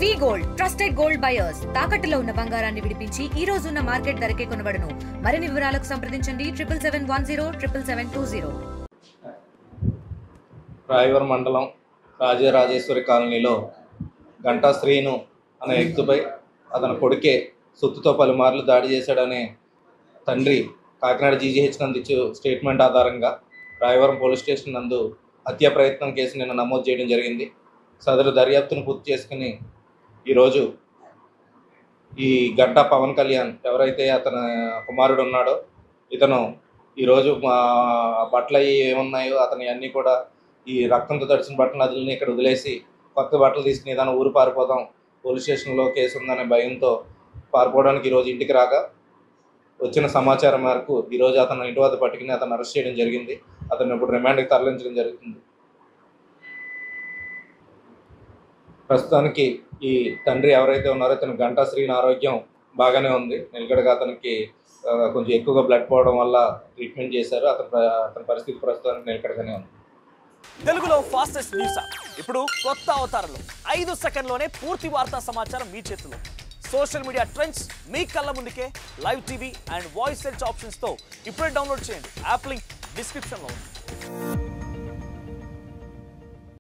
వి gold trusted gold buyers తాకట్టులో ఉన్న బంగారాన్ని విడిపించి ఈ రోజు ఉన్న మార్కెట్ ధరకే కొనబడును. మరిన్ని వివరాలకు సంప్రదించండి 77107720. రాయవరం మండలం రాజరాజేశ్వరి కాలనీలో గంటా శ్రీను అనే వ్యక్తిపై అతని కొడుకే సుత్తుతో పలుమార్లు దాడి చేశాడనే తండ్రి కాకినాడ జీజీహెచ్ నందించు స్టేట్మెంట్ ఆధారంగా రాయవరం పోలీస్ స్టేషన్ నందు హత్యా ప్రయత్నం కేసు నిన్న నమోదు చేయడం జరిగింది. సదరు దర్యాప్తును పూర్తి చేసుకుని ఈరోజు ఈ గంటా పవన్ కళ్యాణ్ ఎవరైతే అతని కుమారుడు ఉన్నాడో ఇతను ఈరోజు మా బట్టలు ఏమున్నాయో అతని అన్నీ కూడా ఈ రక్తంతో తడిసిన బట్టలు అదిని ఇక్కడ వదిలేసి కొత్త బట్టలు తీసుకుని ఏదైనా ఊరు పారిపోదాం, పోలీస్ స్టేషన్లో కేసు ఉందనే భయంతో పారిపోవడానికి ఈరోజు ఇంటికి రాగా వచ్చిన సమాచారం మేరకు ఈరోజు అతను ఇంటి వద్ద పట్టుకుని అతను అరెస్ట్ చేయడం జరిగింది. అతను ఇప్పుడు రిమాండ్కి తరలించడం జరుగుతుంది. ప్రస్తుతానికి ఈ తండ్రి ఎవరైతే ఉన్నారో అతను గంటా శ్రీని ఆరోగ్యం బాగానే ఉంది. నిలకడగా అతనికి కొంచెం ఎక్కువగా బ్లడ్ పోవడం వల్ల ట్రీట్మెంట్ చేశారు. అతని పరిస్థితి ప్రస్తుతానికి నిలకడగానే ఉంది. తెలుగులో ఫాస్టెస్ట్ న్యూస్ యాప్ ఇప్పుడు కొత్త అవతారంలో 5 సెకండ్లోనే పూర్తి వార్తా సమాచారం మీ చేతిలో. సోషల్ మీడియా ట్రెండ్స్ మీ కళ్ళ ముందుకే live TV and voice search ఆప్షన్స్తో ఇప్పుడే డౌన్లోడ్ చేయండి. యాప్ లింక్ డిస్క్రిప్షన్లో ఉంది.